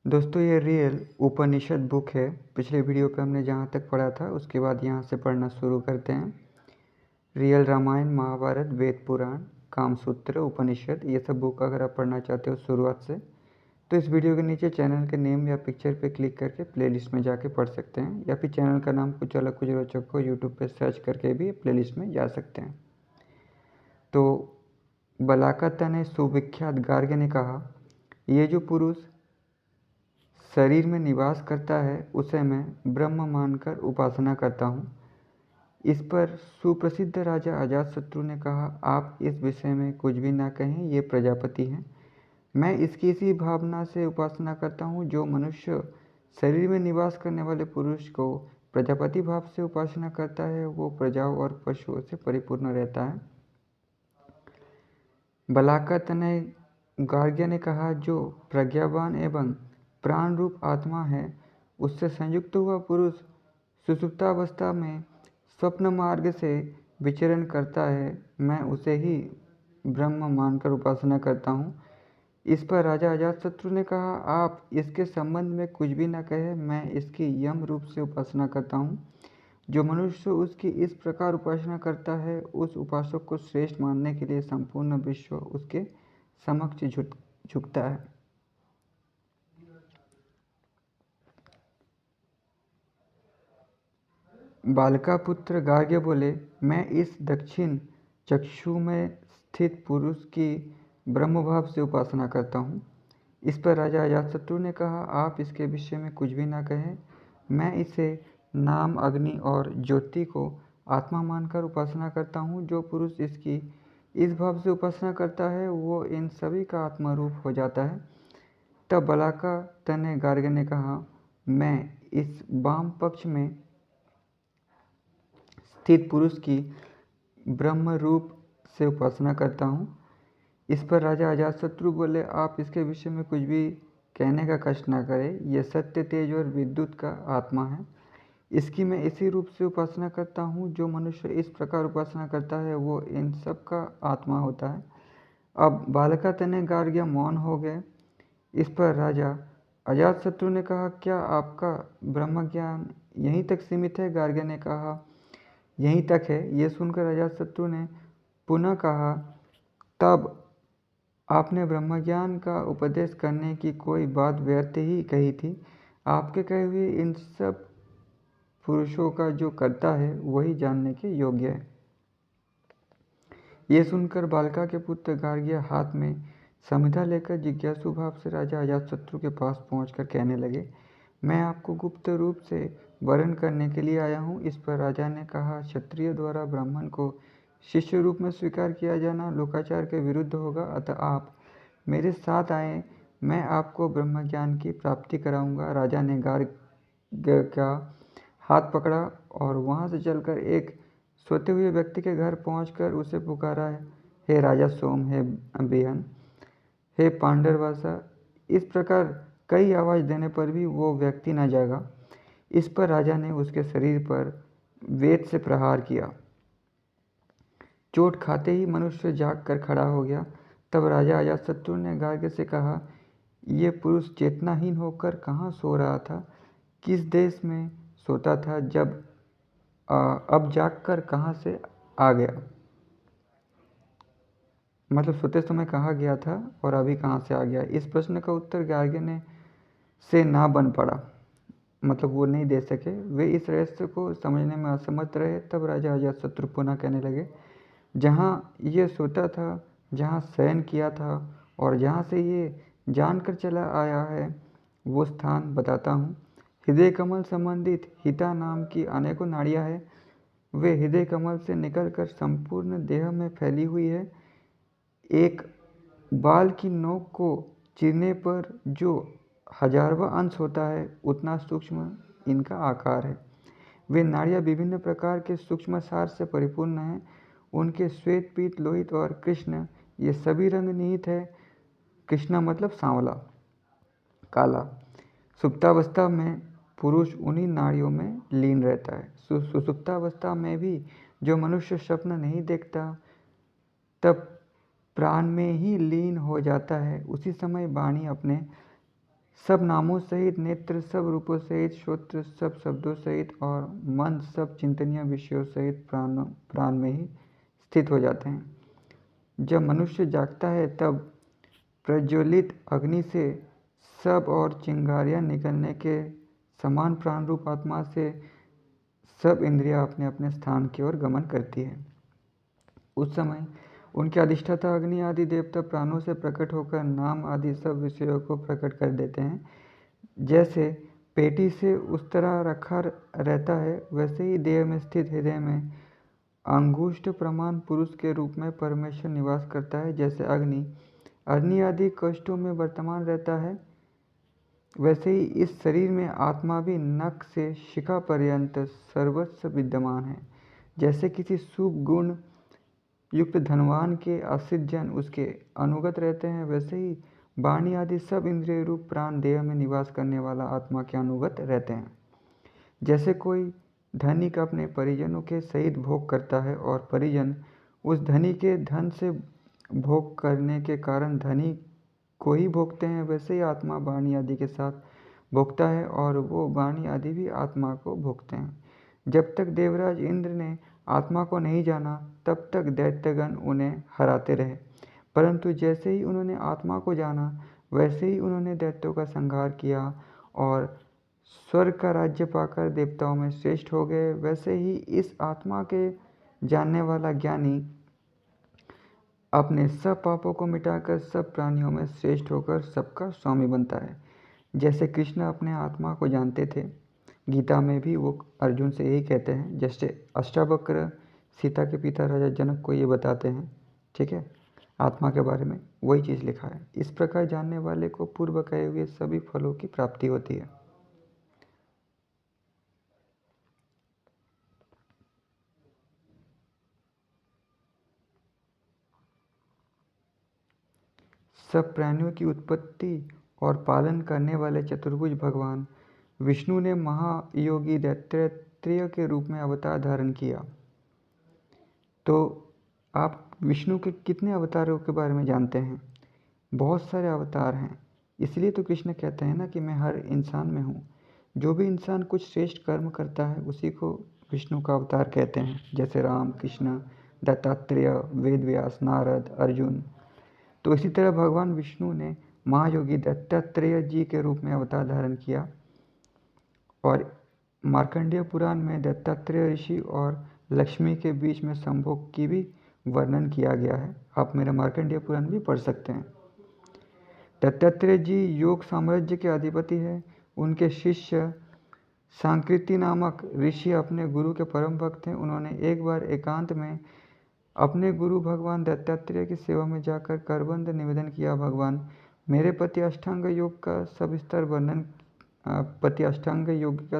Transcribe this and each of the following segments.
दोस्तों ये रियल उपनिषद बुक है। पिछले वीडियो पे हमने जहाँ तक पढ़ा था उसके बाद यहाँ से पढ़ना शुरू करते हैं। रियल रामायण, महाभारत, वेद पुराण, कामसूत्र, उपनिषद, ये सब बुक अगर आप पढ़ना चाहते हो शुरुआत से तो इस वीडियो के नीचे चैनल के नेम या पिक्चर पे क्लिक करके प्लेलिस्ट में जाके पढ़ सकते हैं, या फिर चैनल का नाम कुछ अलग कुछ रोचक हो यूट्यूब पे सर्च करके भी प्लेलिस्ट में जा सकते हैं। तो बलाका ने सुविख्यात गार्ग्य ने कहा, ये जो पुरुष शरीर में निवास करता है उसे मैं ब्रह्म मानकर उपासना करता हूँ। इस पर सुप्रसिद्ध राजा अजातशत्रु ने कहा, आप इस विषय में कुछ भी ना कहें, ये प्रजापति हैं। मैं इसकी इसी भावना से उपासना करता हूँ। जो मनुष्य शरीर में निवास करने वाले पुरुष को प्रजापति भाव से उपासना करता है वो प्रजाओं और पशुओं से परिपूर्ण रहता है। बलाका तनय गार्ग्य ने कहा, जो प्रज्ञावान एवं प्राण रूप आत्मा है उससे संयुक्त हुआ पुरुष सुषुप्तावस्था में स्वप्न मार्ग से विचरण करता है, मैं उसे ही ब्रह्म मानकर उपासना करता हूँ। इस पर राजा अजातशत्रु ने कहा, आप इसके संबंध में कुछ भी न कहे, मैं इसकी यम रूप से उपासना करता हूँ। जो मनुष्य उसकी इस प्रकार उपासना करता है उस उपासक को श्रेष्ठ मानने के लिए संपूर्ण विश्व उसके समक्ष झुकता है। बालका पुत्र गार्ग्य बोले, मैं इस दक्षिण चक्षु में स्थित पुरुष की ब्रह्मभाव से उपासना करता हूँ। इस पर राजा अजातशत्रु ने कहा, आप इसके विषय में कुछ भी ना कहें, मैं इसे नाम, अग्नि और ज्योति को आत्मा मानकर उपासना करता हूँ। जो पुरुष इसकी इस भाव से उपासना करता है वो इन सभी का आत्मरूप हो जाता है। तब बलाका तनय गार्ग्य ने कहा, मैं इस वाम पक्ष में स्थित पुरुष की ब्रह्म रूप से उपासना करता हूँ। इस पर राजा अजातशत्रु बोले, आप इसके विषय में कुछ भी कहने का कष्ट न करें, यह सत्य, तेज और विद्युत का आत्मा है। इसकी मैं इसी रूप से उपासना करता हूँ। जो मनुष्य इस प्रकार उपासना करता है वो इन सब का आत्मा होता है। अब बालका तनय गार्ग्य मौन हो गए। इस पर राजा अजातशत्रु ने कहा, क्या आपका ब्रह्म ज्ञान यहीं तक सीमित है? गार्ग्य ने कहा, यहीं तक है। ये सुनकर अजातशत्रु ने पुनः कहा, तब आपने ब्रह्मज्ञान का उपदेश करने की कोई बात व्यर्थ ही कही थी। आपके कहे हुए इन सब पुरुषों का जो करता है वही जानने के योग्य है। ये सुनकर बालका के पुत्र गार्ग्य हाथ में समिधा लेकर जिज्ञासु भाव से राजा अजातशत्रु के पास पहुंचकर कहने लगे, मैं आपको गुप्त रूप से वरण करने के लिए आया हूँ। इस पर राजा ने कहा, क्षत्रिय द्वारा ब्राह्मण को शिष्य रूप में स्वीकार किया जाना लोकाचार के विरुद्ध होगा, अतः आप मेरे साथ आए, मैं आपको ब्रह्मज्ञान की प्राप्ति कराऊंगा। राजा ने गार्ग्य का हाथ पकड़ा और वहाँ से चलकर एक सोते हुए व्यक्ति के घर पहुंचकर उसे पुकारा, हे राजा सोम, हे बिहन, हे पांडरवासा। इस प्रकार कई आवाज़ देने पर भी वो व्यक्ति न जागा। इस पर राजा ने उसके शरीर पर वेद से प्रहार किया। चोट खाते ही मनुष्य जाग कर खड़ा हो गया। तब राजा अजातशत्रु ने गार्ग्य से कहा, ये पुरुष चेतनाहीन होकर कहाँ सो रहा था? किस देश में सोता था? अब जागकर कहाँ से आ गया? मतलब सोते समय कहाँ गया था और अभी कहाँ से आ गया? इस प्रश्न का उत्तर गार्ग्य ने से ना बन पड़ा, मतलब वो नहीं दे सके। वे इस रहस्य को समझने में असमर्थ रहे। तब राजा अजातशत्रु पुनः कहने लगे, जहाँ ये सोता था, जहाँ शयन किया था और जहाँ से ये जानकर चला आया है वो स्थान बताता हूँ। हृदय कमल संबंधित हिता नाम की अनेकों नाड़ियाँ हैं। वे हृदय कमल से निकलकर संपूर्ण देह में फैली हुई है। एक बाल की नोक को चीरने पर जो हजारवां अंश होता है उतना सूक्ष्म इनका आकार है। वे नाड़ियाँ विभिन्न प्रकार के सूक्ष्म सार से परिपूर्ण हैं। उनके श्वेत, पीत, लोहित और कृष्ण ये सभी रंग निहित है। कृष्णा मतलब सांवला, काला। सुप्तावस्था में पुरुष उन्हीं नाड़ियों में लीन रहता है। सुसुप्तावस्था में भी जो मनुष्य स्वप्न नहीं देखता तब प्राण में ही लीन हो जाता है। उसी समय वाणी अपने सब नामों सहित, नेत्र सब रूपों सहित, श्रोत्र सब शब्दों सहित और मन सब चिंतनीय विषयों सहित प्राण में ही स्थित हो जाते हैं। जब मनुष्य जागता है तब प्रज्वलित अग्नि से सब और चिंगारियाँ निकलने के समान प्राण रूप आत्मा से सब इंद्रियां अपने अपने स्थान की ओर गमन करती है। उस समय उनके अधिष्ठाता अग्नि आदि देवता प्राणों से प्रकट होकर नाम आदि सब विषयों को प्रकट कर देते हैं। जैसे पेटी से उस तरह रखा रहता है, वैसे ही देह में स्थित हृदय में अंगुष्ठ प्रमाण पुरुष के रूप में परमेश्वर निवास करता है। जैसे अग्नि आदि कष्टों में वर्तमान रहता है, वैसे ही इस शरीर में आत्मा भी नख से शिखा पर्यंत सर्वस्व विद्यमान है। जैसे किसी शुभ गुण युक्त धनवान के आश्रित जन उसके अनुगत रहते हैं, वैसे ही वाणी आदि सब इंद्रिय रूप प्राण देह में निवास करने वाला आत्मा के अनुगत रहते हैं। जैसे कोई धनिक अपने परिजनों के सहित भोग करता है और परिजन उस धनी के धन से भोग करने के कारण धनी को ही भोगते हैं, वैसे ही आत्मा वाणी आदि के साथ भोगता है और वो वाणी आदि भी आत्मा को भोगते हैं। जब तक देवराज इंद्र ने आत्मा को नहीं जाना, तब तक दैत्यगण उन्हें हराते रहे, परंतु जैसे ही उन्होंने आत्मा को जाना, वैसे ही उन्होंने दैत्यों का संहार किया और स्वर्ग का राज्य पाकर देवताओं में श्रेष्ठ हो गए। वैसे ही इस आत्मा के जानने वाला ज्ञानी अपने सब पापों को मिटाकर सब प्राणियों में श्रेष्ठ होकर सबका स्वामी बनता है। जैसे कृष्ण अपने आत्मा को जानते थे, गीता में भी वो अर्जुन से यही कहते हैं। जैसे अष्टावक्र सीता के पिता राजा जनक को ये बताते हैं, ठीक है, आत्मा के बारे में वही चीज़ लिखा है। इस प्रकार जानने वाले को पूर्व कहे हुए सभी फलों की प्राप्ति होती है। सब प्राणियों की उत्पत्ति और पालन करने वाले चतुर्भुज भगवान विष्णु ने महायोगी दैत्रेय के रूप में अवतार धारण किया। तो आप विष्णु के कितने अवतारों के बारे में जानते हैं? बहुत सारे अवतार हैं। इसलिए तो कृष्ण कहते हैं ना कि मैं हर इंसान में हूँ। जो भी इंसान कुछ श्रेष्ठ कर्म करता है उसी को विष्णु का अवतार कहते हैं। जैसे राम, कृष्ण, दत्तात्रेय, वेद व्यास, नारद, अर्जुन। तो इसी तरह भगवान विष्णु ने महायोगी दत्तात्रेय जी के रूप में अवतार धारण किया और मार्कंडेय पुराण में दत्तात्रेय ऋषि और लक्ष्मी के बीच में संभोग की भी वर्णन किया गया है। आप मेरा मार्कंडेय पुराण भी पढ़ सकते हैं। दत्तात्रेय जी योग साम्राज्य के अधिपति हैं। उनके शिष्य सांकृति नामक ऋषि अपने गुरु के परम भक्त हैं। उन्होंने एक बार एकांत में अपने गुरु भगवान दत्तात्रेय की सेवा में जाकर करबंद निवेदन किया, भगवान मेरे पति अष्टांग योग का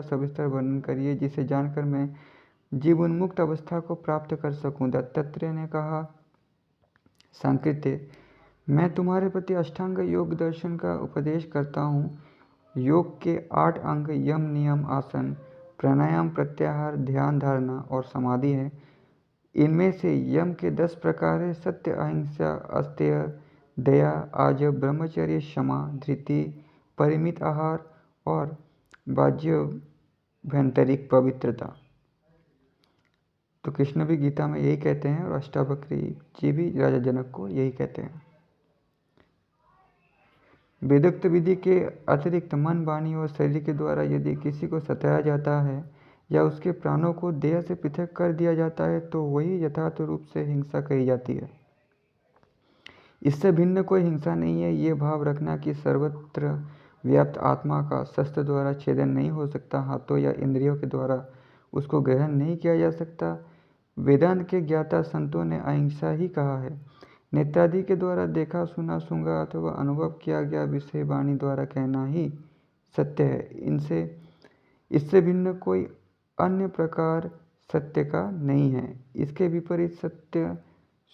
सविस्तर वर्णन करिए, जिसे जानकर मैं जीव उन्मुक्त अवस्था को प्राप्त कर सकूं। दत्तात्रेय ने कहा, सांकृत्य, मैं तुम्हारे प्रति अष्टांग योग दर्शन का उपदेश करता हूँ। योग के 8 अंग यम, नियम, आसन, प्राणायाम, प्रत्याहार, ध्यान, धारणा और समाधि है। इनमें से यम के 10 प्रकार है: सत्य, अहिंसा, अस्तेय, दया, आजव, ब्रह्मचर्य, क्षमा, धृति, परिमित आहार और बाह्याभ्यंतरिक पवित्रता। तो कृष्ण भी गीता में यही कहते हैं और अष्टावक्री जी भी राजा जनक को यही कहते हैं। वेदोक्त विधि के अतिरिक्त मन, वाणी और शरीर के द्वारा यदि किसी को सताया जाता है या उसके प्राणों को देह से पृथक कर दिया जाता है तो वही यथार्थ रूप से हिंसा कही जाती है। इससे भिन्न कोई हिंसा नहीं है। ये भाव रखना कि सर्वत्र व्याप्त आत्मा का शस्त्र द्वारा छेदन नहीं हो सकता, हाथों या इंद्रियों के द्वारा उसको ग्रहण नहीं किया जा सकता। वेदांत के ज्ञाता संतों ने अहिंसा ही कहा है। नेत्रादि के द्वारा देखा, सुना, सूंघा अथवा अनुभव किया गया विषय वाणी द्वारा कहना ही सत्य है। इससे भिन्न कोई अन्य प्रकार सत्य का नहीं है। इसके विपरीत सत्य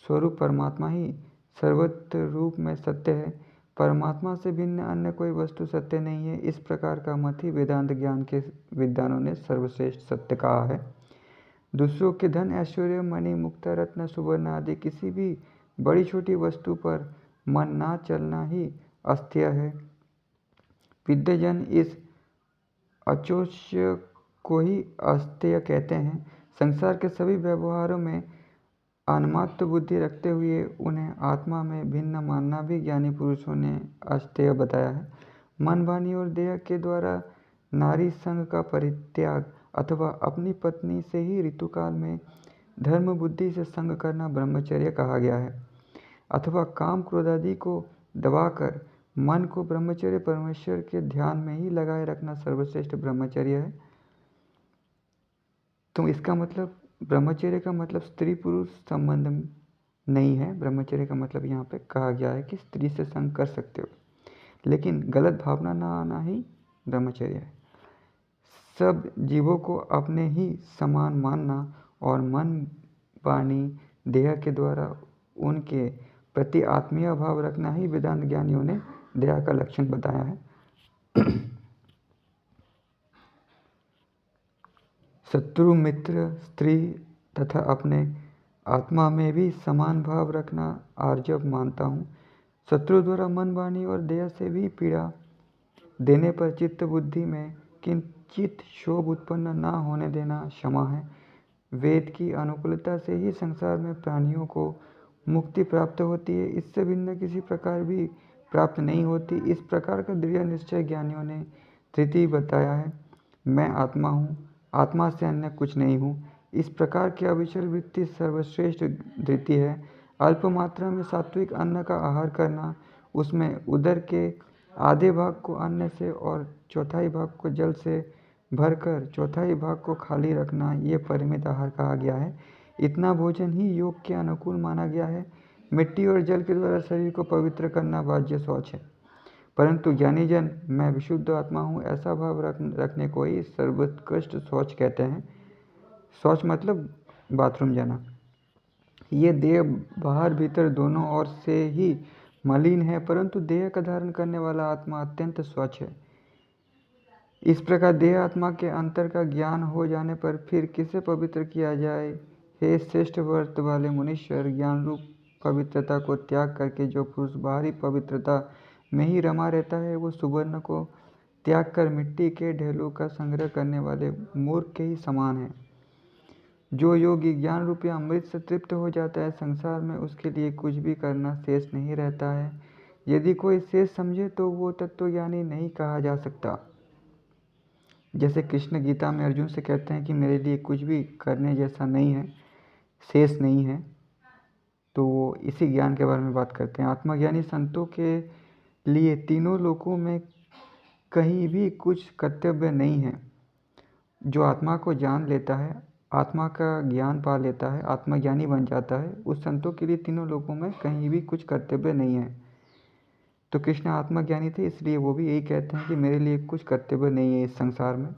स्वरूप परमात्मा ही सर्वत्र रूप में सत्य है। परमात्मा से भिन्न अन्य कोई वस्तु सत्य नहीं है। इस प्रकार का मत ही वेदांत ज्ञान के विद्वानों ने सर्वश्रेष्ठ सत्य कहा है। दूसरों के धन, ऐश्वर्य, मणि, मुक्ता, रत्न, सुवर्ण आदि किसी भी बड़ी छोटी वस्तु पर मन ना चलना ही अस्तेय है। विद्वजन इस अचोष्य को ही अस्तेय कहते हैं। संसार के सभी व्यवहारों में अनमात्र बुद्धि रखते हुए उन्हें आत्मा में भिन्न मानना भी ज्ञानी पुरुषों ने अस्तेय बताया है। मन, वाणी और देह के द्वारा नारी संग का परित्याग अथवा अपनी पत्नी से ही ऋतुकाल में धर्म बुद्धि से संग करना ब्रह्मचर्य कहा गया है। अथवा काम क्रोध आदि को दबाकर मन को ब्रह्मचर्य परमेश्वर के ध्यान में ही लगाए रखना सर्वश्रेष्ठ ब्रह्मचर्य है। तो इसका मतलब ब्रह्मचर्य का मतलब स्त्री पुरुष संबंध नहीं है। ब्रह्मचर्य का मतलब यहाँ पे कहा गया है कि स्त्री से संग कर सकते हो, लेकिन गलत भावना ना आना ही ब्रह्मचर्य है। सब जीवों को अपने ही समान मानना और मन, वाणी, देह के द्वारा उनके प्रति आत्मीय भाव रखना ही वेदांत ज्ञानियों ने दया का लक्षण बताया है। शत्रु, मित्र, स्त्री तथा अपने आत्मा में भी समान भाव रखना आर्जव मानता हूँ। शत्रु द्वारा मन, वाणी और देह से भी पीड़ा देने पर चित्त बुद्धि में किंचित क्षोभ उत्पन्न न होने देना क्षमा है। वेद की अनुकूलता से ही संसार में प्राणियों को मुक्ति प्राप्त होती है, इससे भिन्न किसी प्रकार भी प्राप्त नहीं होती। इस प्रकार का दृढ़ निश्चय ज्ञानियों ने धृति बताया है। मैं आत्मा हूँ, आत्मा से अन्य कुछ नहीं हूँ। इस प्रकार की अविचल वृत्ति सर्वश्रेष्ठ धृति है। अल्प मात्रा में सात्विक अन्न का आहार करना, उसमें उदर के आधे भाग को अन्न से और चौथाई भाग को जल से भरकर चौथाई भाग को खाली रखना, ये परिमित आहार कहा गया है। इतना भोजन ही योग के अनुकूल माना गया है। मिट्टी और जल के द्वारा शरीर को पवित्र करना बाह्य शौच है, परंतु ज्ञानी जन मैं विशुद्ध आत्मा हूँ ऐसा भाव रखने को ही सर्वोत्कृष्ट शौच कहते हैं। शौच मतलब बाथरूम जाना। ये देह बाहर भीतर दोनों ओर से ही मलिन है, परंतु देह का धारण करने वाला आत्मा अत्यंत स्वच्छ है। इस प्रकार देह आत्मा के अंतर का ज्ञान हो जाने पर फिर किसे पवित्र किया जाए। हे श्रेष्ठ व्रत वाले मुनीश्वर, ज्ञान रूप पवित्रता को त्याग करके जो पुरुष बाहरी पवित्रता में ही रमा रहता है, वो सुवर्ण को त्याग कर मिट्टी के ढेलों का संग्रह करने वाले मूर्ख के ही समान है। जो योगी ज्ञान रूपी अमृत से तृप्त हो जाता है, संसार में उसके लिए कुछ भी करना शेष नहीं रहता है। यदि कोई शेष समझे तो वो तत्वज्ञानी नहीं कहा जा सकता। जैसे कृष्ण गीता में अर्जुन से कहते हैं कि मेरे लिए कुछ भी करने जैसा नहीं है, शेष नहीं है, तो वो इसी ज्ञान के बारे में बात करते हैं। आत्मज्ञानी संतों के लिए तीनों लोकों में कहीं भी कुछ कर्तव्य नहीं है। जो आत्मा को जान लेता है, आत्मा का ज्ञान पा लेता है, आत्मज्ञानी बन जाता है, उस संतों के लिए तीनों लोकों में कहीं भी कुछ कर्तव्य नहीं है। तो कृष्ण आत्मज्ञानी थे, इसलिए वो भी यही कहते हैं कि मेरे लिए कुछ कर्तव्य नहीं है इस संसार में,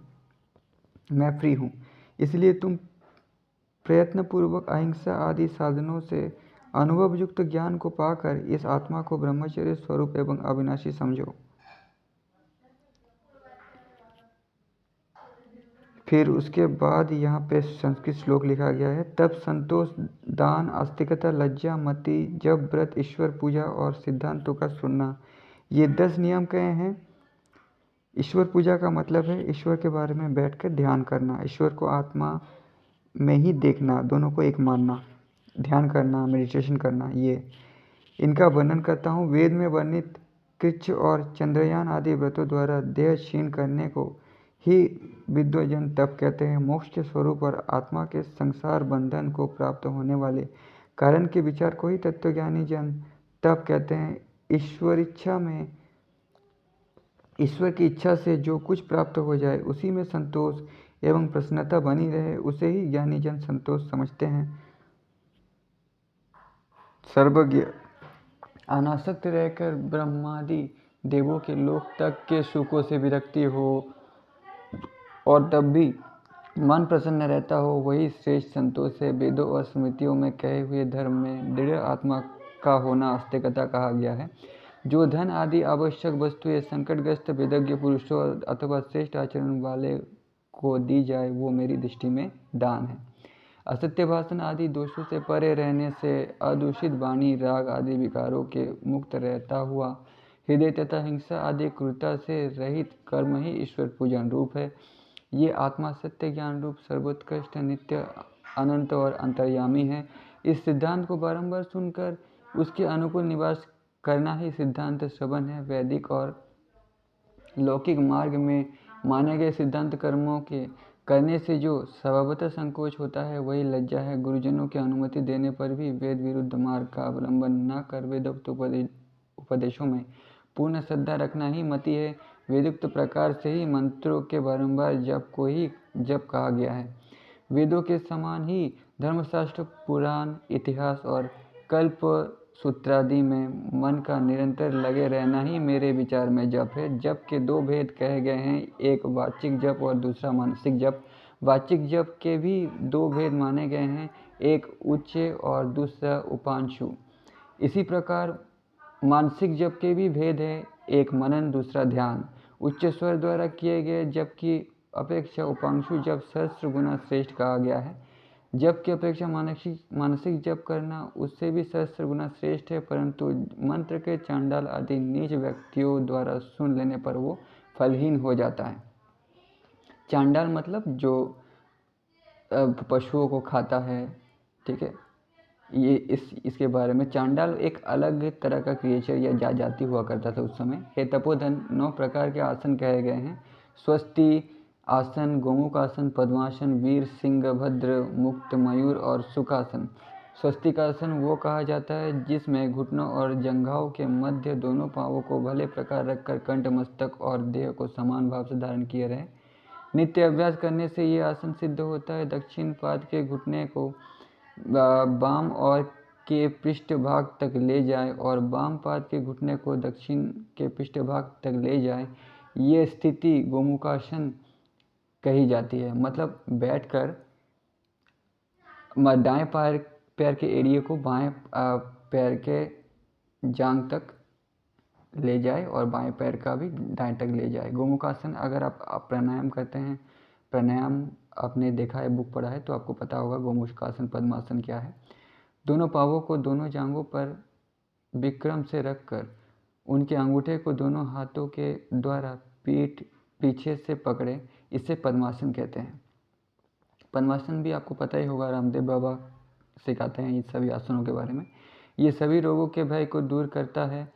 मैं फ्री हूँ। इसलिए तुम प्रयत्नपूर्वक अहिंसा आदि साधनों से अनुभवयुक्त ज्ञान को पाकर इस आत्मा को ब्रह्मचर्य स्वरूप एवं अविनाशी समझो। फिर उसके बाद यहाँ पे संस्कृत श्लोक लिखा गया है। तब संतोष, दान, आस्तिकता, लज्जा, मति, जप, व्रत, ईश्वर पूजा और सिद्धांतों का सुनना, ये 10 नियम कहे हैं। ईश्वर पूजा का मतलब है ईश्वर के बारे में बैठकर ध्यान करना, ईश्वर को आत्मा में ही देखना, दोनों को एक मानना, ध्यान करना, मेडिटेशन करना। ये इनका वर्णन करता हूँ। वेद में वर्णित कृच्छ और चंद्रयान आदि व्रतों द्वारा देह क्षीण करने को ही विद्वजन तप कहते हैं। मोक्ष के स्वरूप और आत्मा के संसार बंधन को प्राप्त होने वाले कारण के विचार को ही तत्वज्ञानी जन तप कहते हैं। ईश्वर की इच्छा से जो कुछ प्राप्त हो जाए उसी में संतोष एवं प्रसन्नता बनी रहे, उसे ही ज्ञानी जन संतोष समझते हैं। सर्वज्ञ अनासक्त रहकर ब्रह्मादि देवों के लोक तक के सुखों से विरक्ति हो और तब भी मन प्रसन्न रहता हो, वही श्रेष्ठ संतोष है। वेदों और स्मृतियों में कहे हुए धर्म में दृढ़ आत्मा का होना आस्तिकता कहा गया है। जो धन आदि आवश्यक वस्तुएं संकटग्रस्त वेदज्ञ पुरुषों अथवा श्रेष्ठ आचरण वाले को दी जाए, वो मेरी दृष्टि में दान है। असत्य भाषण आदि दोषों से परे रहने से, अदूषित वाणी, राग आदि विकारों के मुक्त रहता हुआ हृदय तथा हिंसा आदि क्रूरता से रहित कर्म ही ईश्वर पूजन रूप है। ये आत्मा सत्य ज्ञान रूप सर्वोत्कृष्ट नित्य अनंत और अंतर्यामी है। इस सिद्धांत को बारंबार सुनकर उसके अनुकूल निवास करना ही सिद्धांत श्रवण है। वैदिक और लौकिक मार्ग में माने गए सिद्धांत कर्मों के करने से जो स्वभावतः संकोच होता है वही लज्जा है। गुरुजनों की अनुमति देने पर भी वेद विरुद्ध मार्ग का अवलंबन न कर वेदोक्त उपदेशों में पूर्ण श्रद्धा रखना ही मति है। वेदोक्त प्रकार से ही मंत्रों के बारंबार जप को ही जप कहा गया है। वेदों के समान ही धर्मशास्त्र, पुराण, इतिहास और कल्प सूत्रादि में मन का निरंतर लगे रहना ही मेरे विचार में जप है। जप के दो भेद कहे गए हैं, एक वाचिक जप और दूसरा मानसिक जप। वाचिक जप के भी दो भेद माने गए हैं, एक उच्च और दूसरा उपांशु। इसी प्रकार मानसिक जप के भी भेद है, एक मनन दूसरा ध्यान। उच्च स्वर द्वारा किए गए जप की अपेक्षा उपांशु जप सहस्त्र गुना श्रेष्ठ कहा गया है। जप की अपेक्षा मानसिक जप करना उससे भी सहस्त्र गुना श्रेष्ठ है, परंतु मंत्र के चांडाल आदि नीच व्यक्तियों द्वारा सुन लेने पर वो फलहीन हो जाता है। चांडाल मतलब जो पशुओं को खाता है, ठीक है। ये इसके बारे में चांडाल एक अलग तरह का क्रिएचर या जाति हुआ करता था उस समय। हे तपोधन, 9 प्रकार के आसन कहे गए हैं। स्वस्ति आसन, गोमुख आसन, पद्मासन, वीर, सिंह, भद्र, मुक्त, मयूर और सुखासन। स्वस्तिक आसन वो कहा जाता है जिसमें घुटनों और जंघाओं के मध्य दोनों पांवों को भले प्रकार रखकर कंठ, मस्तक और देह को समान भाव से धारण किए रहे। नित्य अभ्यास करने से ये आसन सिद्ध होता है। दक्षिण पाद के घुटने को बाम और के पृष्ठभाग तक ले जाए और बाम पाद के घुटने को दक्षिण के पृष्ठभाग तक ले जाए, ये स्थिति गोमुखासन कही जाती है। मतलब बैठकर दाएं पैर के एड़िए को बाएं पैर के जांघ तक ले जाए और बाएं पैर का भी दाएं तक ले जाए। गोमुखासन अगर आप प्राणायाम करते हैं, प्राणायाम आपने देखा है, बुक पढ़ा है, तो आपको पता होगा गोमुखासन पद्मासन क्या है। दोनों पाँवों को दोनों जांघों पर विक्रम से रखकर उनके अंगूठे को दोनों हाथों के द्वारा पीठ पीछे से पकड़े, इसे पद्मासन कहते हैं। पद्मासन भी आपको पता ही होगा, रामदेव बाबा सिखाते हैं इस सभी आसनों के बारे में। ये सभी रोगों के भय को दूर करता है।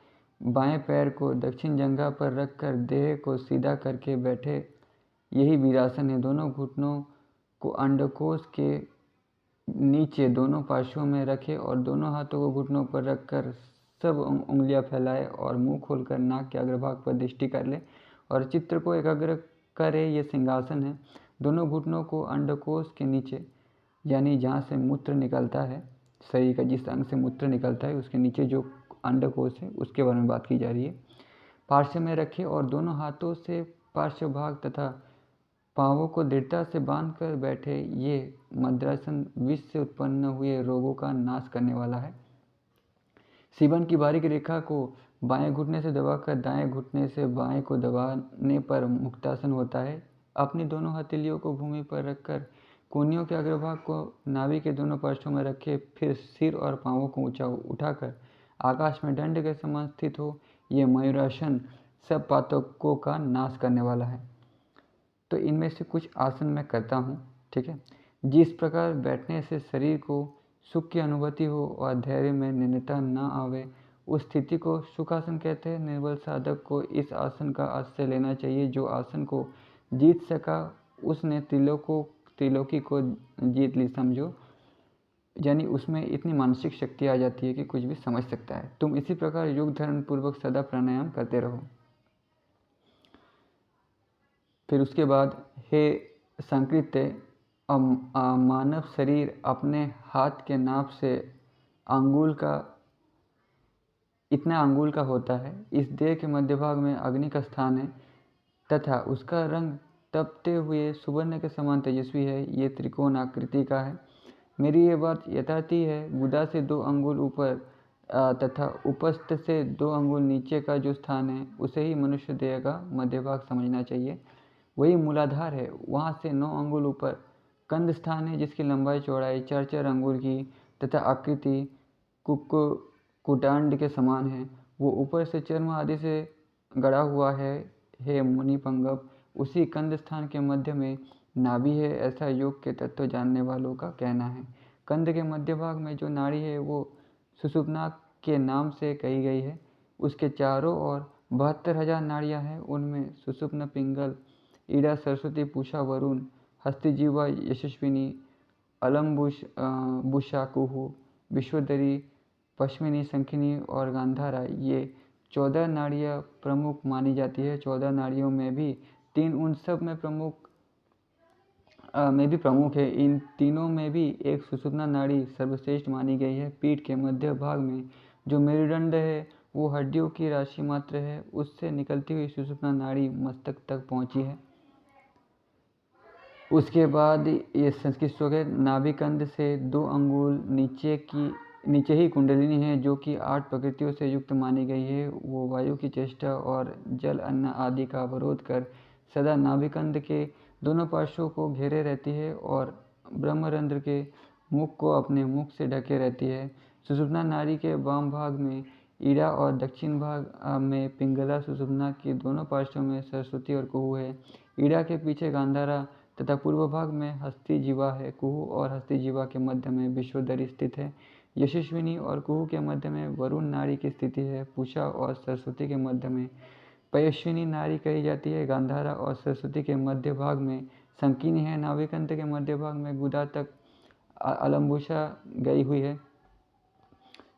बाएं पैर को दक्षिण जंघा पर रखकर देह को सीधा करके बैठे, यही वीरासन है। दोनों घुटनों को अंडकोश के नीचे दोनों पार्श्वों में रखे और दोनों हाथों को घुटनों पर रखकर सब उंगलियां फैलाए और मुंह खोलकर नाक के अग्रभाग पर दृष्टि कर ले और चित्र को एकाग्र करे। ये सिंहासन है। दोनों घुटनों को अंडकोश के नीचे, यानी जहाँ से मूत्र निकलता है, शरीर का जिस अंग से मूत्र निकलता है उसके नीचे जो अंडकोश है उसके बारे में बात की जा रही है, पार्श्व में रखे और दोनों हाथों से पार्श्व भाग तथा पाँवों को दृढ़ता से बांधकर बैठे। ये मद्रासन विष से उत्पन्न हुए रोगों का नाश करने वाला है। सीवन की बारीक रेखा को बाएं घुटने से दबाकर दाएं घुटने से बाएं को दबाने पर मुक्तासन होता है। अपनी दोनों हथेलियों को भूमि पर रखकर कोहनियों के अग्रभाग को नाभि के दोनों पार्श्वों में रखे, फिर सिर और पाँवों को ऊंचा उठाकर आकाश में दंड के समान स्थित हो। ये मयूरासन सब पातकों का नाश करने वाला है। तो इनमें से कुछ आसन मैं करता हूँ, ठीक है। जिस प्रकार बैठने से शरीर को सुख की अनुभूति हो और धैर्य में न्यूनता न आवे, उस स्थिति को सुखासन कहते हैं। निर्बल साधक को इस आसन का आश्रय लेना चाहिए। जो आसन को जीत सका उसने त्रिलोकी को जीत ली, समझो। यानी उसमें इतनी मानसिक शक्ति आ जाती है कि कुछ भी समझ सकता है। तुम इसी प्रकार योग धर्म पूर्वक सदा प्राणायाम करते रहो। फिर उसके बाद, हे संकृत्य, मानव शरीर अपने हाथ के नाप से इतना अंगुल का होता है। इस देह के मध्य भाग में अग्नि का स्थान है तथा उसका रंग तपते हुए सुवर्ण के समान तेजस्वी है। ये त्रिकोण आकृति का है। मेरी ये बात यथार्थी है। गुदा से 2 अंगुल ऊपर तथा उपस्थ से 2 अंगुल नीचे का जो स्थान है उसे ही मनुष्य देह का मध्य भाग समझना चाहिए। वही मूलाधार है। वहाँ से 9 अंगुल ऊपर कंद स्थान है जिसकी लंबाई चौड़ाई 4-4 अंगुल की तथा आकृति कुटांड के समान है। वो ऊपर से चर्म आदि से गड़ा हुआ है। हे मुनि पंगव, उसी कंद स्थान के मध्य में नाभि है, ऐसा योग के तत्व जानने वालों का कहना है। कंद के मध्य भाग में जो नाड़ी है वो सुषुम्ना के नाम से कही गई है। उसके चारों ओर 72,000 नाड़ियाँ हैं। उनमें सुषुम्ना, पिंगल, ईड़ा, सरस्वती, पूषा, वरुण, हस्तिजीवा, यशस्विनी, बुषा, कुहू, विश्वोदरी, पश्मिनी, शंखिनी और गांधारा, ये 14 नाड़ियाँ प्रमुख मानी जाती है। 14 नाड़ियों में भी 3 उन सब में प्रमुख है। इन तीनों में भी एक सुषुम्ना नाड़ी सर्वश्रेष्ठ मानी गई है। पीठ के मध्य भाग में जो मेरुदंड है वो हड्डियों की राशि मात्र है। उससे निकलती हुई सुषुम्ना नाड़ी मस्तक तक पहुँची है। उसके बाद ये संस्कृत श्लोक है, नाभिकंद से 2 अंगुल नीचे ही कुंडलिनी है, जो कि 8 प्रकृतियों से युक्त मानी गई है। वो वायु की चेष्टा और जल, अन्न आदि का अवरोध कर सदा नाभिकंद के दोनों पार्श्वों को घेरे रहती है और ब्रह्मरंध्र के मुख को अपने मुख से ढके रहती है। सुषुम्ना नाड़ी के वाम भाग में ईड़ा और दक्षिण भाग में पिंगला, सुषुम्ना के दोनों पार्श्वों में सरस्वती और कुहू है। ईड़ा के पीछे गांधारा तथा पूर्व भाग में हस्तिजीवा है। कुहू और हस्तिजीवा के मध्य में विश्वोदरी स्थित है। यशस्विनी और कुहू के मध्य में वरुण नाड़ी की स्थिति है। पूषा और सरस्वती के मध्य में पयस्विनी नाड़ी कही जाती है। गांधारा और सरस्वती के मध्य भाग में संकीनी है। नाभिकंद के मध्य भाग में गुदा तक अलम्बुषा गई हुई है।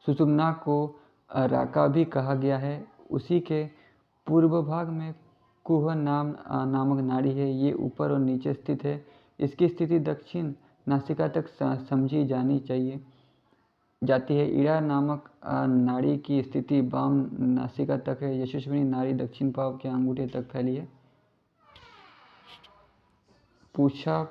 सुषुम्ना को राका भी कहा गया है। उसी के पूर्व भाग में कुह नामक नाड़ी है। ये ऊपर और नीचे स्थित है। इसकी स्थिति दक्षिण नासिका तक समझी जाती है। ईड़ा नामक नाड़ी की स्थिति वाम नासिका तक है। यशस्विनी नाड़ी दक्षिण पाँव के अंगूठे तक फैली है। पूषा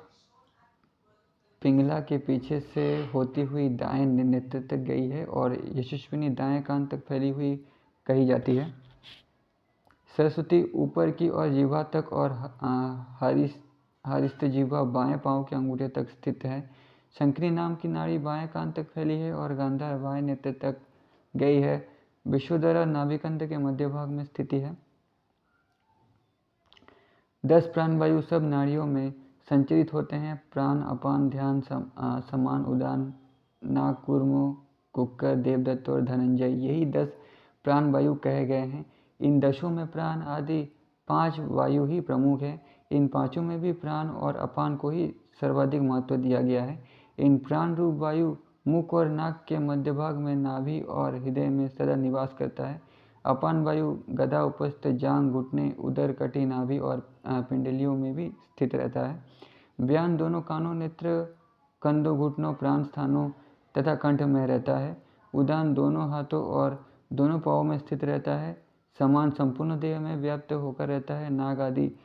पिंगला के पीछे से होती हुई दाएं नेत्र तक गई है और यशस्विनी दाएं कान तक फैली हुई कही जाती है। सरस्वती ऊपर की ओर जिह्वा तक और हरिस्तजिह्वा बाएं पाँव के अंगूठे तक स्थित है। शंकरी नाम की नाड़ी बाएं कान तक फैली है और गांधार बाएं नेत्र तक गई है। विश्वोदरा नाभिकंद के मध्य भाग में स्थित है। 10 प्राणवायु सब नाड़ियों में संचरित होते हैं। प्राण, अपान, ध्यान, समान, उदान, नाग, कूर्म, कुक्कर, देवदत्त और धनंजय, यही 10 प्राणवायु कहे गए हैं। इन 10 में प्राण आदि 5 वायु ही प्रमुख है। इन 5 में भी प्राण और अपान को ही सर्वाधिक महत्व दिया गया है। इन प्राण रूप वायु मुख और नाक के मध्य भाग में, नाभि और हृदय में सदा निवास करता है। अपान वायु गदा, उपस्थ, जांघ, घुटने, उदर, कटी, नाभि और पिंडलियों में भी स्थित रहता है। व्यान दोनों कानों, नेत्र, कंधों, घुटनों, प्राण स्थानों तथा कंठ में रहता है। उदान दोनों हाथों और दोनों पाँवों में स्थित रहता है। समान संपूर्ण देह में व्याप्त होकर रहता है। नाग आदि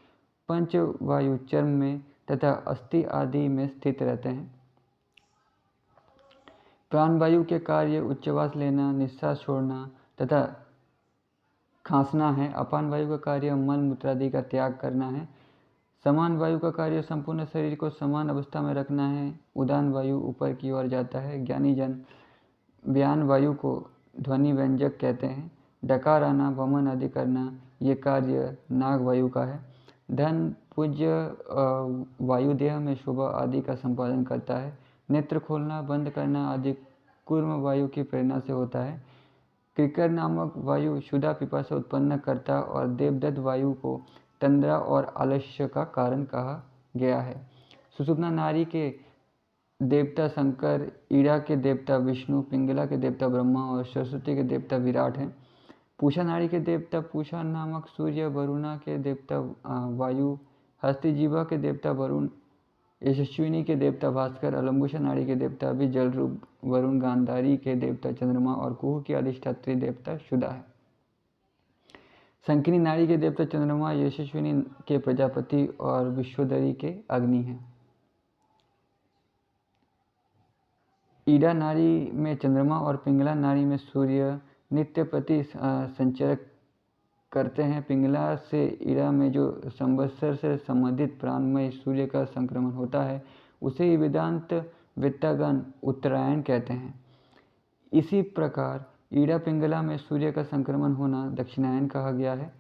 5 वायु चर्म में तथा अस्थि आदि में स्थित रहते हैं। प्राणवायु के कार्य उच्छ्वास लेना, निश्वास छोड़ना तथा खांसना है। अपान वायु का कार्य मल मूत्रादि का त्याग करना है। समान वायु का कार्य संपूर्ण शरीर को समान अवस्था में रखना है। उदान वायु ऊपर की ओर जाता है। ज्ञानी जन व्यान वायु को ध्वनि व्यंजक कहते हैं। डकार आना, वमन आदि करना, ये कार्य नाग वायु का है। धन, पूज्य वायु देह में शोभा आदि का संपादन करता है। नेत्र खोलना, बंद करना आदि कूर्म वायु की प्रेरणा से होता है। क्रिकर नामक वायु क्षुधा, पिपासा उत्पन्न करता और देवदत्त वायु को तंद्रा और आलस्य का कारण कहा गया है। सुषुम्ना नाड़ी के देवता शंकर, ईड़ा के देवता विष्णु, पिंगला के देवता ब्रह्मा और सरस्वती के देवता विराट हैं। पूषा नाड़ी के देवता पूषा नामक सूर्य, वरुणा के देवता वायु, हस्तिजीवा के देवता वरुण, यशस्विनी के देवता भास्कर, अलम्बुषा नाड़ी के देवता भी जल रूप वरुण, गांधारी के देवता चंद्रमा और कुहू की अधिष्ठात्री देवता शुदा है। शंकिनी नाड़ी के देवता चंद्रमा, यशस्विनी के प्रजापति और विश्वोदरी के अग्नि हैं। ईड़ा नाड़ी में चंद्रमा और पिंगला नाड़ी में सूर्य नित्य प्रति संचरक करते हैं। पिंगला से ईड़ा में जो संवत्सर से संबंधित प्राणमय सूर्य का संक्रमण होता है उसे ही वेदांत वेत्तागण उत्तरायण कहते हैं। इसी प्रकार ईड़ा पिंगला में सूर्य का संक्रमण होना दक्षिणायन कहा गया है।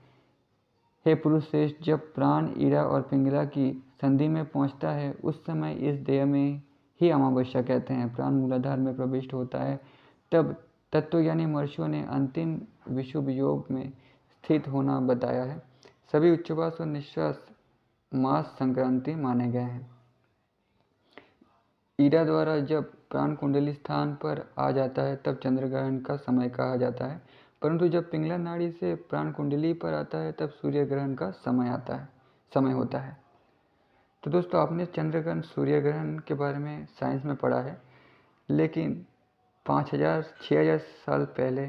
हे पुरुष श्रेष्ठ, जब प्राण ईड़ा और पिंगला की संधि में पहुंचता है उस समय इस देह में ही अमावस्या कहते हैं। प्राण मूलाधार में प्रविष्ट होता है तब तत्वज्ञानी महर्षियों ने अंतिम विशुभ योग में स्थित होना बताया है। सभी उच्छ्वास और निश्वास मास संक्रांति माने गए हैं। ईड़ा द्वारा जब प्राण कुंडली स्थान पर आ जाता है तब चंद्रग्रहण का समय कहा जाता है, परंतु जब पिंगला नाड़ी से प्राण कुंडली पर आता है तब सूर्य ग्रहण का समय होता है। तो दोस्तों, आपने चंद्रग्रहण सूर्य ग्रहण के बारे में साइंस में पढ़ा है, लेकिन 5000-6000 साल पहले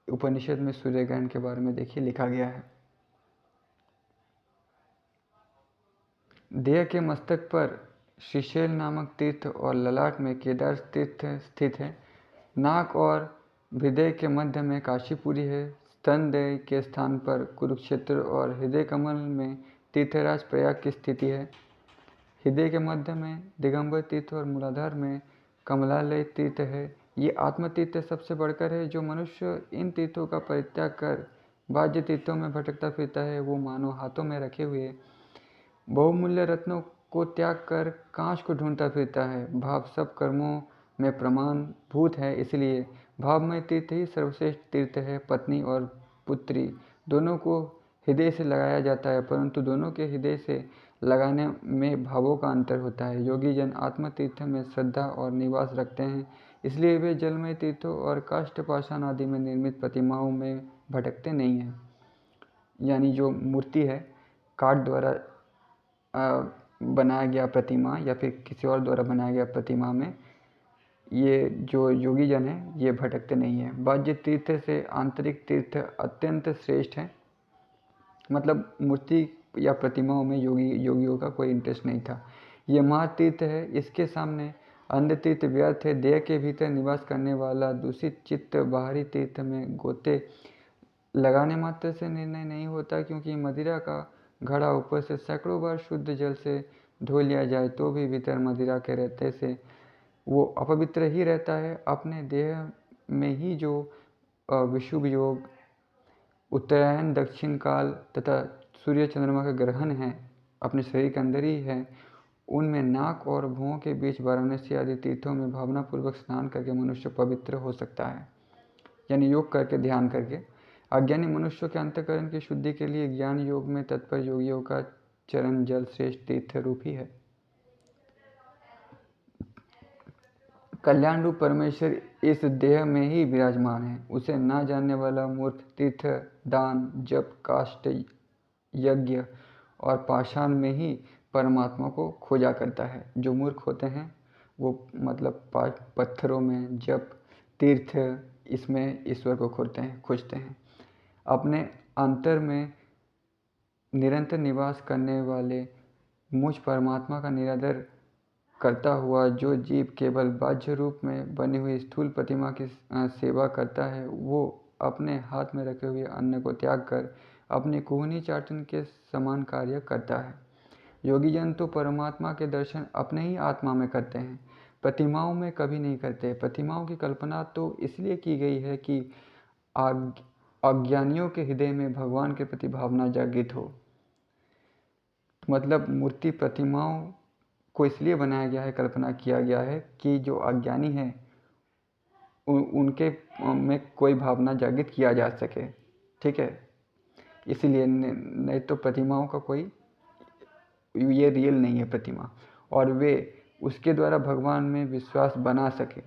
उपनिषद में सूर्य ग्रहण के बारे में देखिए लिखा गया है। देह के मस्तक पर श्रीशैल नामक तीर्थ और ललाट में केदार तीर्थ स्थित है। नाक और हृदय के मध्य में काशीपुरी है। स्तनदेह के स्थान पर कुरुक्षेत्र और हृदय कमल में तीर्थराज प्रयाग की स्थिति है। हृदय के मध्य में दिगंबर तीर्थ और मूलाधार में कमलालय तीर्थ है। ये आत्म तीर्थ सबसे बढ़कर है। जो मनुष्य इन तीर्थों का परित्याग कर बाह्य तीर्थों में भटकता फिरता है वो मानो हाथों में रखे हुए बहुमूल्य रत्नों को त्याग कर कांच को ढूंढता फिरता है। भाव सब कर्मों में प्रमाण भूत है, इसलिए भावमय तीर्थ ही सर्वश्रेष्ठ तीर्थ है। पत्नी और पुत्री दोनों को हृदय से लगाया जाता है, परंतु दोनों के हृदय से लगाने में भावों का अंतर होता है। योगी जन आत्म तीर्थ में श्रद्धा और निवास रखते हैं, इसलिए वे जलमय तीर्थों और काष्ठ पाषाण आदि में निर्मित प्रतिमाओं में भटकते नहीं हैं। यानी जो मूर्ति है, काठ द्वारा बनाया गया प्रतिमा या फिर किसी और द्वारा बनाया गया प्रतिमा में ये जो योगी जन है ये भटकते नहीं हैं। बाह्य तीर्थ से आंतरिक तीर्थ अत्यंत श्रेष्ठ है। मतलब मूर्ति या प्रतिमाओं में योगियों का कोई इंटरेस्ट नहीं था। ये महातीर्थ है, इसके सामने अन्य तीर्थ व्यर्थ है। देह के भीतर निवास करने वाला दूषित चित्त बाहरी तीर्थ में गोते लगाने मात्र से निर्णय नहीं होता, क्योंकि मदिरा का घड़ा ऊपर से सैकड़ों बार शुद्ध जल से धो लिया जाए तो भी भीतर मदिरा के रहते से वो अपवित्र ही रहता है। अपने देह में ही जो विशुभ योग, उत्तरायण, दक्षिण काल तथा सूर्य चंद्रमा का ग्रहण है अपने शरीर के अंदर ही है, उनमें नाक और भुवों के बीच वाराणसी आदि तीर्थों में भावनापूर्वक स्नान करके मनुष्य पवित्र हो सकता है। यानी योग करके, ध्यान करके। अज्ञानी मनुष्यों के अंतःकरण की शुद्धि के लिए ज्ञान योग में तत्पर योगियों का चरण जल श्रेष्ठ तीर्थ रूप ही है। कल्याण रूप परमेश्वर इस देह में ही विराजमान है। उसे ना जानने वाला मूर्ख तीर्थ, दान, जप, काष्ठ, यज्ञ और पाषाण में ही परमात्मा को खोजा करता है। जो मूर्ख होते हैं वो मतलब पत्थरों में, जप, तीर्थ, इसमें ईश्वर को खोजते हैं। अपने अंतर में निरंतर निवास करने वाले मुझ परमात्मा का निरादर करता हुआ जो जीव केवल बाह्य रूप में बनी हुई स्थूल प्रतिमा की सेवा करता है, वो अपने हाथ में रखे हुए अन्न को त्याग कर अपनी कुहनी चाटन के समान कार्य करता है। योगी जन तो परमात्मा के दर्शन अपने ही आत्मा में करते हैं, प्रतिमाओं में कभी नहीं करते। प्रतिमाओं की कल्पना तो इसलिए की गई है कि अज्ञानियों के हृदय में भगवान के प्रति भावना जागृत हो। मतलब मूर्ति प्रतिमाओं को इसलिए बनाया गया है, कल्पना किया गया है कि जो अज्ञानी है उनके में कोई भावना जागृत किया जा सके। ठीक है, इसीलिए नहीं तो प्रतिमाओं का कोई ये रियल नहीं है प्रतिमा, और वे उसके द्वारा भगवान में विश्वास बना सके,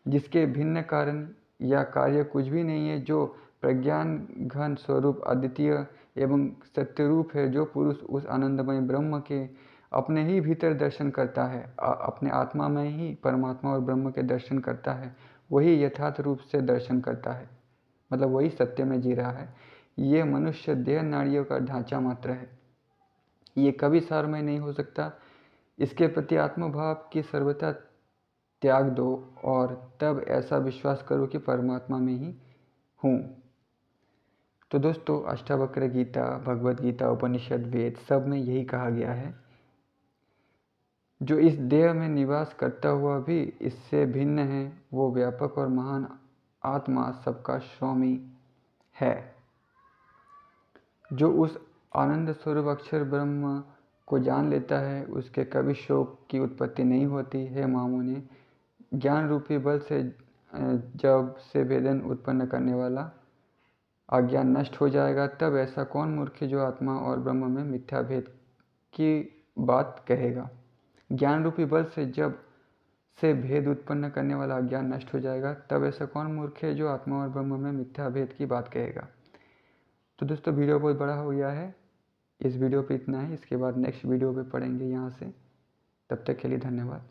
जिसके भिन्न कारण या कार्य कुछ भी नहीं है। जो प्रज्ञान घन स्वरूप अद्वितीय एवं सत्यरूप है, जो पुरुष उस आनंदमय ब्रह्म के अपने ही भीतर दर्शन करता है, अपने आत्मा में ही परमात्मा और ब्रह्म के दर्शन करता है, वही यथार्थ रूप से दर्शन करता है। मतलब वही सत्य में जी रहा है। ये मनुष्य देह नाड़ियों का ढांचा मात्र है, ये कभी सारमय नहीं हो सकता। इसके प्रति आत्मभाव की सर्वथा त्याग दो और तब ऐसा विश्वास करो कि परमात्मा में ही हूँ। तो दोस्तों, अष्टावक्र गीता, भगवद गीता, उपनिषद, वेद सब में यही कहा गया है। जो इस देह में निवास करता हुआ भी इससे भिन्न है, वो व्यापक और महान आत्मा सबका स्वामी है। जो उस आनंद स्वरूप अक्षर ब्रह्म को जान लेता है उसके कभी शोक की उत्पत्ति नहीं होती है। महामुनि, ज्ञान रूपी बल से जब से वेदन उत्पन्न करने वाला अज्ञान नष्ट हो जाएगा तब ऐसा कौन मूर्ख है जो आत्मा और ब्रह्म में मिथ्या भेद की बात कहेगा। ज्ञान रूपी बल से जब से भेद उत्पन्न करने वाला अज्ञान नष्ट हो जाएगा तब ऐसा कौन मूर्ख है जो आत्मा और ब्रह्म में मिथ्या भेद की बात कहेगा। तो दोस्तों वीडियो बहुत बड़ा हो गया है, इस वीडियो पे इतना ही। इसके बाद नेक्स्ट वीडियो पे पढ़ेंगे यहाँ से। तब तक के लिए धन्यवाद।